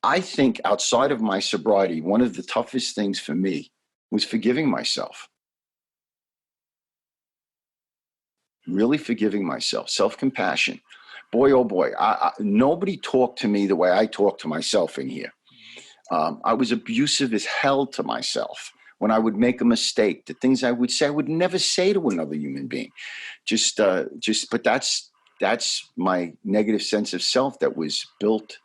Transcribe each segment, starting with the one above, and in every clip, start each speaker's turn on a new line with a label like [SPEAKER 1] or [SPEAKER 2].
[SPEAKER 1] I think outside of my sobriety, one of the toughest things for me was forgiving myself, really forgiving myself, self-compassion. Boy, oh boy, nobody talked to me the way I talk to myself in here. I was abusive as hell to myself. When I would make a mistake, the things I would say, I would never say to another human being. But that's my negative sense of self that was built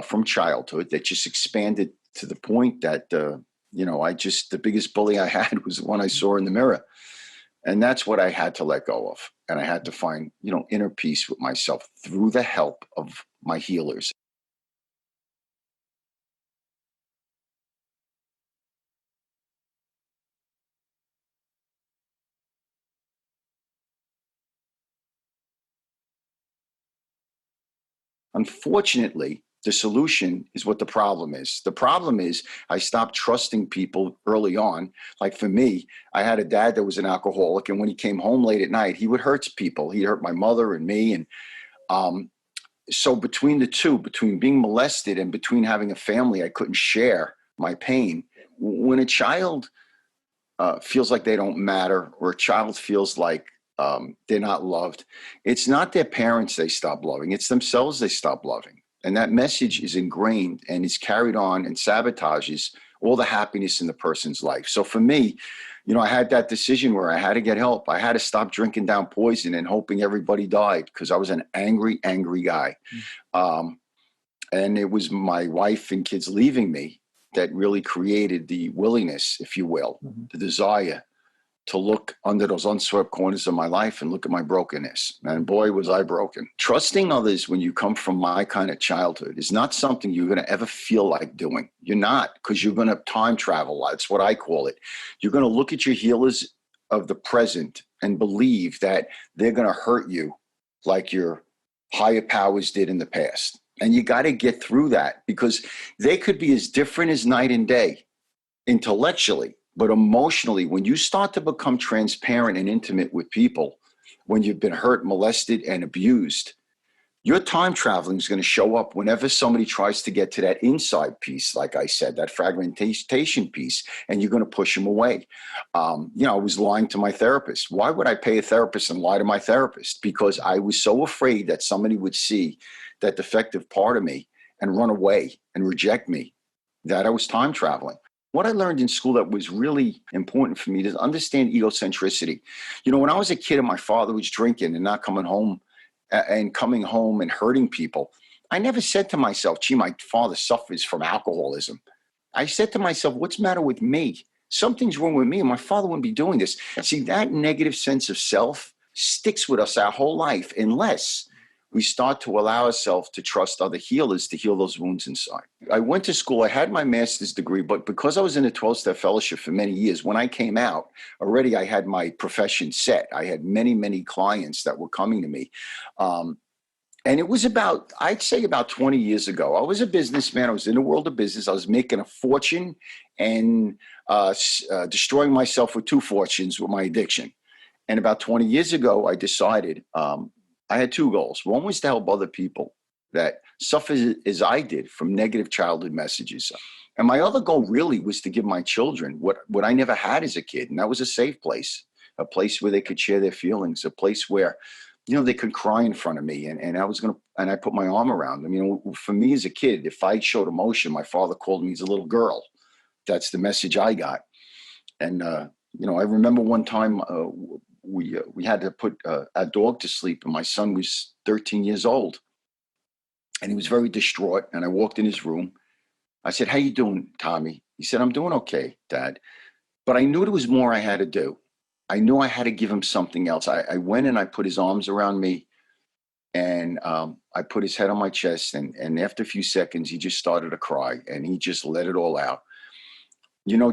[SPEAKER 1] from childhood that just expanded to the point that, the biggest bully I had was the one I saw in the mirror. And that's what I had to let go of. And I had to find, inner peace with myself through the help of my healers. Unfortunately, the solution is what the problem is. The problem is I stopped trusting people early on. Like for me, I had a dad that was an alcoholic, and when he came home late at night, he would hurt people. He hurt my mother and me. And so between the two, between being molested and between having a family, I couldn't share my pain. When a child feels like they don't matter, or a child feels like they're not loved, it's not their parents they stop loving, it's themselves they stop loving. And that message is ingrained and is carried on and sabotages all the happiness in the person's life. So for me, I had that decision where I had to get help. I had to stop drinking down poison and hoping everybody died because I was an angry, angry guy. And it was my wife and kids leaving me that really created the willingness, if you will, the desire to look under those unswept corners of my life and look at my brokenness. And boy, was I broken. Trusting others when you come from my kind of childhood is not something you're going to ever feel like doing. You're not, because you're going to time travel. That's what I call it. You're going to look at your healers of the present and believe that they're going to hurt you like your higher powers did in the past. And you got to get through that, because they could be as different as night and day intellectually. But emotionally, when you start to become transparent and intimate with people, when you've been hurt, molested, and abused, your time traveling is going to show up whenever somebody tries to get to that inside piece, like I said, that fragmentation piece, and you're going to push them away. I was lying to my therapist. Why would I pay a therapist and lie to my therapist? Because I was so afraid that somebody would see that defective part of me and run away and reject me, that I was time traveling. What I learned in school that was really important for me to understand egocentricity. When I was a kid and my father was drinking and not coming home and hurting people, I never said to myself, gee, my father suffers from alcoholism. I said to myself, what's the matter with me? Something's wrong with me, and my father wouldn't be doing this. See, that negative sense of self sticks with us our whole life unless we start to allow ourselves to trust other healers to heal those wounds inside. I went to school, I had my master's degree, but because I was in a 12-step fellowship for many years, when I came out, already I had my profession set. I had many, many clients that were coming to me. And it was I'd say about 20 years ago. I was a businessman. I was in the world of business. I was making a fortune and destroying myself with two fortunes with my addiction. And about 20 years ago, I decided, I had two goals. One was to help other people that suffer as I did from negative childhood messages. And my other goal really was to give my children what I never had as a kid. And that was a safe place, a place where they could share their feelings, a place where, they could cry in front of me. And I put my arm around them. For me as a kid, if I showed emotion, my father called me as a little girl. That's the message I got. And, I remember one time, we had to put a dog to sleep, and my son was 13 years old, and he was very distraught. And I walked in his room. I said, "How you doing, Tommy?" He said, "I'm doing okay, Dad." But I knew there was more I had to do. I knew I had to give him something else. I went and I put his arms around me, and I put his head on my chest. And after a few seconds, he just started to cry, and he just let it all out.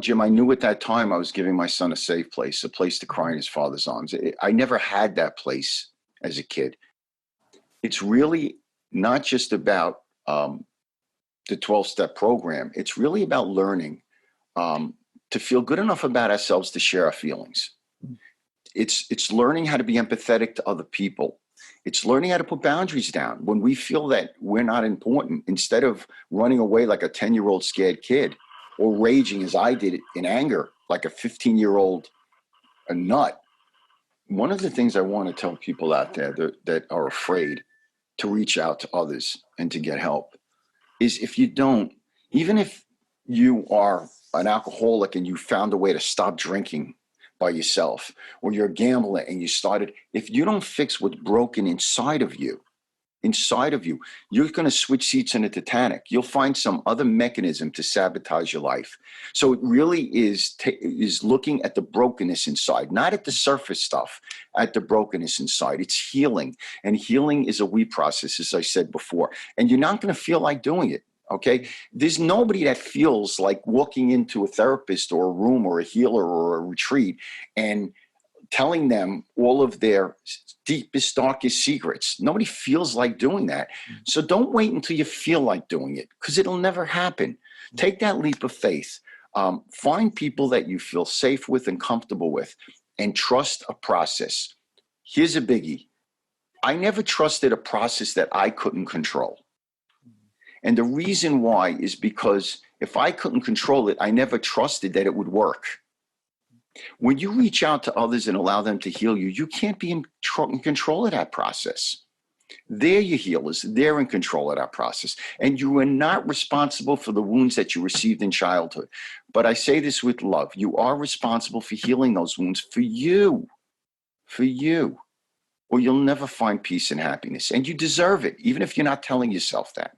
[SPEAKER 1] Jim, I knew at that time I was giving my son a safe place, a place to cry in his father's arms. I never had that place as a kid. It's really not just about the 12-step program. It's really about learning to feel good enough about ourselves to share our feelings. It's learning how to be empathetic to other people It's learning how to put boundaries down. When we feel that we're not important, instead of running away like a 10-year-old scared kid or raging as I did in anger, like a 15-year-old a nut. One of the things I want to tell people out there that are afraid to reach out to others and to get help is, if you don't, even if you are an alcoholic and you found a way to stop drinking by yourself, or you're a gambler and you started, if you don't fix what's broken inside of you, you're going to switch seats in the Titanic. You'll find some other mechanism to sabotage your life. So it really is looking at the brokenness inside, not at the surface stuff, at the brokenness inside. It's healing, and healing is a we process, as I said before, and you're not going to feel like doing it. Okay. There's nobody that feels like walking into a therapist or a room or a healer or a retreat and telling them all of their deepest, darkest secrets. Nobody feels like doing that. So don't wait until you feel like doing it, because it'll never happen. Take that leap of faith. Find people that you feel safe with and comfortable with, and trust a process. Here's a biggie. I never trusted a process that I couldn't control. And the reason why is because if I couldn't control it, I never trusted that it would work. When you reach out to others and allow them to heal you, you can't be in control of that process. They're your healers. They're in control of that process. And you are not responsible for the wounds that you received in childhood. But I say this with love. You are responsible for healing those wounds for you, or you'll never find peace and happiness. And you deserve it, even if you're not telling yourself that.